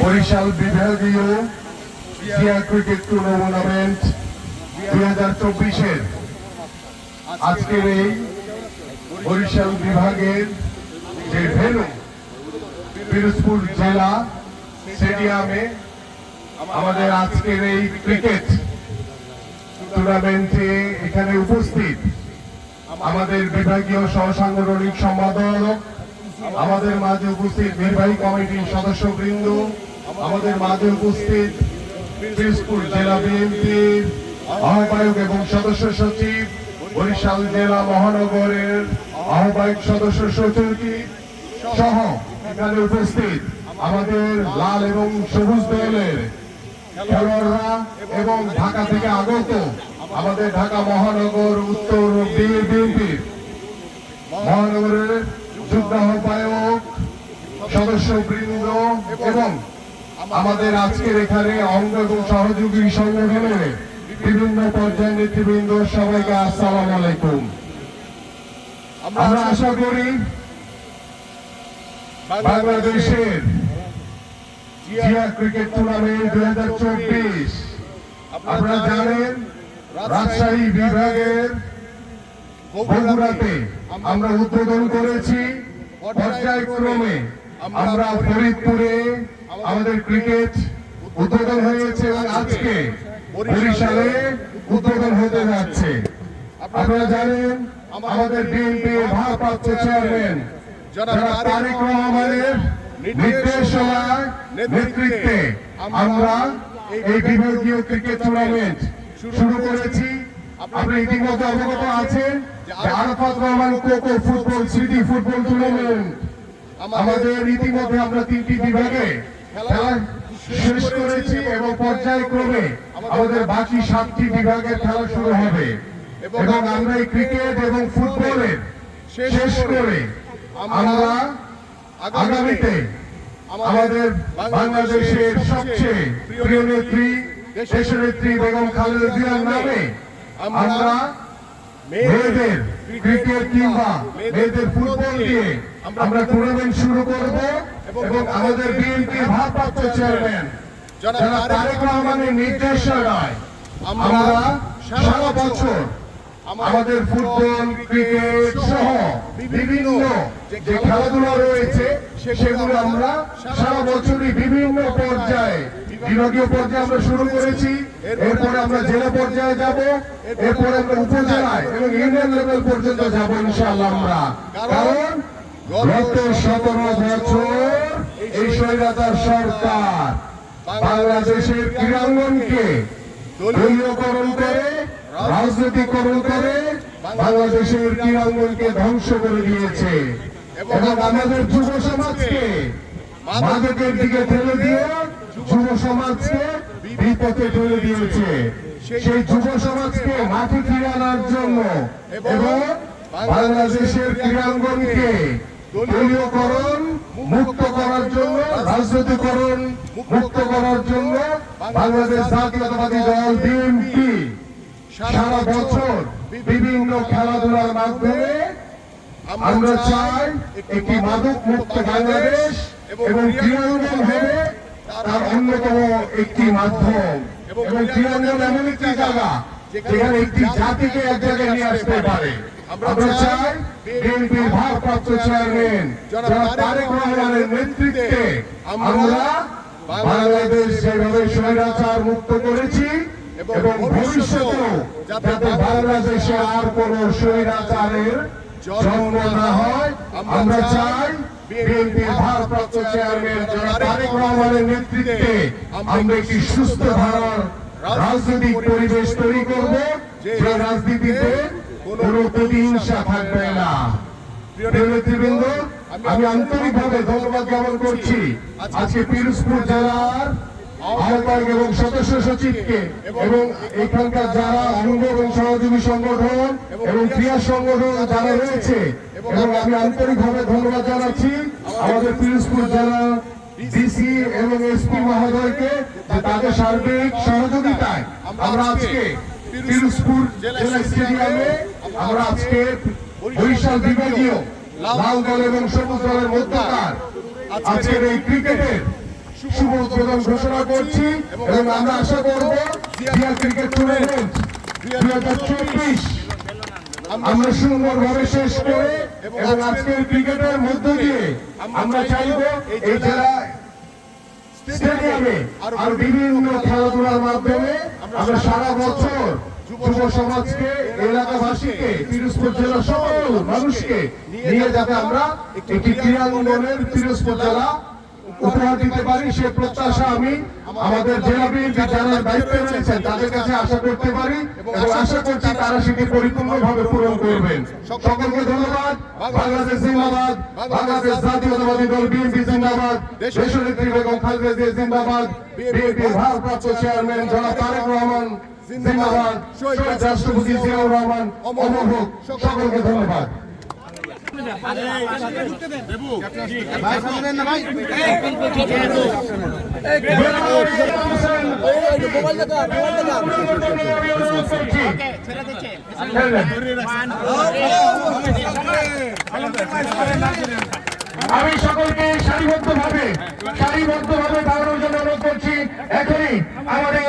বরিশাল বিভাগীয় Zia cricket tournament 2024-এর আজকের এই বরিশাল বিভাগের যে ভেন্যু পিরোজপুর জেলা স্টেডিয়ামে আমাদের আজকের এই ক্রিকেট টুর্নামেন্টে এখানে উপস্থিত আমাদের বিভাগীয় সহসাংগঠনিক সম্পাদক, আমাদের মাঝে উপস্থিত নির্বাহী কমিটির সদস্যবৃন্দ, আমাদের মাঝে উপস্থিত পিরোজপুর জেলা বিএনপির আহ্বায়ক এবং সদস্য সচিব, বরিশাল জেলা মহানগরের আহ্বায়ক সদস্য সচিব সহ এখানে উপস্থিত আমাদের লাল এবং সবুজ দলের খেলোয়াড়রা এবং ঢাকা থেকে আগত আমাদের ঢাকা মহানগর উত্তর বিএনপির মহানগরের যুগ্ম আহ্বায়ক সদস্যবৃন্দ এবং আমাদের আজকের এখানে অঙ্গ এবং সহযোগী সংগঠনের বিভিন্ন পর্যায়ের নেতৃবৃন্দ, সবাইকে আসসালামু আলাইকুম। আমরা আশা করি বাংলাদেশের জিয়া ক্রিকেট টুর্নামেন্ট 2024 আপনারা জানেন রাজশাহী বিভাগের বগুড়াতে আমরা উদ্বোধন করেছি। পর্যায়ক্রমে আমরা ফরিদপুরে আমাদের ক্রিকেট উদ্বোধন হয়েছে এবং আজকে বরিশালে উদ্বোধন হতে যাচ্ছে। আপনারা জানেন আমাদের বিএনপির ভারপ্রাপ্ত চেয়ারম্যান জনাব তারেক রহমানের নির্দেশনায় নেতৃত্বে আমরা এই বিভাগীয় ক্রিকেট টুর্নামেন্ট শুরু করেছি। আপনি ইতিমধ্যে অবগত আছেন যে আরাফাত রহমান কোকো ফুটবল স্মৃতি ফুটবল টুর্নামেন্ট আমাদের ইতিমধ্যে আমরা 3টি বিভাগে খেলা শেষ করেছি এবং পর্যায়ক্রমে আমাদের বাকি 7টি বিভাগের খেলা শুরু হবে এবং আমরা এই ক্রিকেট এবং ফুটবলের শেষ করে আমরা আগামীতে আমাদের বাংলাদেশের সবচেয়ে প্রিয় নেত্রী দেশনেত্রী বেগম খালেদা জিয়ার নামে আমরা মেয়েদের ক্রিকেট কিংবা মেয়েদের ফুটবল দিয়ে আমরা টুর্নামেন্ট শুরু করব এবং আমাদের বিএনপির ভারপ্রাপ্ত চেয়ারম্যান জনাব তারেক রহমানের নির্দেশনায় আমরা সারা বছর আমাদের ফুটবল ক্রিকেট সহ বিভিন্ন যে খেলাধুলা রয়েছে সেগুলো আমরা সারা বছরই বিভিন্ন পর্যায়ে বিভাগীয় পর্যায়ে আমরা শুরু করেছি। এরপরে আমরা জেলা পর্যায়ে যাব, এরপরে আমরা উপজেলায় এবং ইউনিয়ন লেভেল পর্যন্ত যাব ইনশাআল্লাহ। আমরা কারণ গত 17 বছর এই স্বৈরাচার সরকার বাংলাদেশের ক্রীড়াঙ্গনকে দলীয়করণ করে রাজনীতিকরণ করে বাংলাদেশের ক্রীড়াঙ্গনকে ধ্বংস করে দিয়েছে এবং আমাদের যুব সমাজকে মাদকের দিকে ঠেলে দিয়ে যুব সমাজকে বিপথে ঠেলে দিয়েছে। সেই যুব সমাজকে মাঠে ফিরে আনার জন্য এবং বাংলাদেশের ক্রীড়াঙ্গনকে দলীয়করণ মুক্ত করার জন্য, রাজনীতিকরণ মুক্ত করার জন্য বাংলাদেশ জাতীয়তাবাদী দল বিএনপি সারা বছর বিভিন্ন খেলাধুলার মাধ্যমে আমরা চাই একটি মাদক মুক্ত বাংলাদেশ এবং ক্রীড়াঙ্গন হবে তার অন্যতম একটি মাধ্যম এবং ক্রীড়াঙ্গন এমন একটি জায়গা যেখানে একটি জাতিকে এক জায়গায় নিয়ে আসতে পারে। আমরা চাই বিএনপির ভারপ্রাপ্ত চেয়ারম্যান জনাব তারেক রহমানের নেতৃত্বে আমরা বাংলাদেশ যেভাবে স্বৈরাচার মুক্ত করেছি এবং ভবিষ্যতেও যাতে বাংলাদেশে আর কোন স্বৈরাচারের জন্ম না হয় আমরা চাই বিএনপির ভারপ্রাপ্ত চেয়ারম্যান জনাব তারেক রহমানের নেতৃত্বে আমরা একটি সুস্থ ধারার রাজনৈতিক পরিবেশ তৈরি করব, যে রাজনীতিতে কোনো প্রতিহিংসা থাকবে না। প্রিয় নেতৃবৃন্দ, আমি আন্তরিকভাবে ধন্যবাদ জ্ঞাপন করছি আজকে পিরোজপুর জেলার আহ্বায়ক এবং সদস্য সচিবকে এবং এখানকার যারা অঙ্গ এবং সহযোগী সংগঠন এবং ক্রিয়া সংগঠন যারা রয়েছে এবং আমি আন্তরিকভাবে ধন্যবাদ জানাচ্ছি আমাদের পিরোজপুর জেলার ডিসি এবং এসপি মহোদয়কে তাদের সার্বিক সহযোগিতায় আমরা আজকে পিরোজপুর জেলা স্টেডিয়ামে আমরা আজকে বরিশাল বিভাগীয় লাল দল এবং সবুজ দলের মধ্যকার আজকের এই ক্রিকেটের শুভ উদ্বোধন ঘোষণা করছি এবং আমরা আশা করব জিয়া ক্রিকেট টুর্নামেন্ট 2024 আমরা সুন্দরভাবে শেষ করে এবং আজকের ক্রিকেটের মধ্য দিয়ে আমরা চাইব এই জেলা স্টেডিয়ামে আর বিভিন্ন খেলাধুলার মাধ্যমে আমরা সারা বছর যুব সমাজকে এলাকাবাসীকে পিরোজপুর জেলার সকল মানুষকে নিয়ে যাতে আমরা একটি ক্রীড়াঙ্গনের পিরোজপুর জেলা উপহার দিতে পারি সে প্রত্যাশা আমি আমাদের জেলা বিএনপি যারা দায়িত্বে রয়েছেন তাদের কাছে আশা করতে পারি এবং আশা করছি তারা সেটি পরিপূর্ণভাবে পূরণ করবেন। সকলকে ধন্যবাদ। বাংলাদেশ জিন্দাবাদ, বাংলাদেশ জাতীয়তাবাদী দল বিএনপি জিন্দাবাদ, দেশনেত্রী বেগম খালেদা জিয়া জিন্দাবাদ, বিএনপির ভারপ্রাপ্ত চেয়ারম্যান জনাব তারেক রহমান জিন্দাবাদ, শহীদ রাষ্ট্রপতি জিয়াউর রহমান অমর হোক। সকলকে ধন্যবাদ। আমি সকলকে সারিবদ্ধভাবে দাঁড়ানোর জন্য অনুরোধ করছি। এখনই আমাদের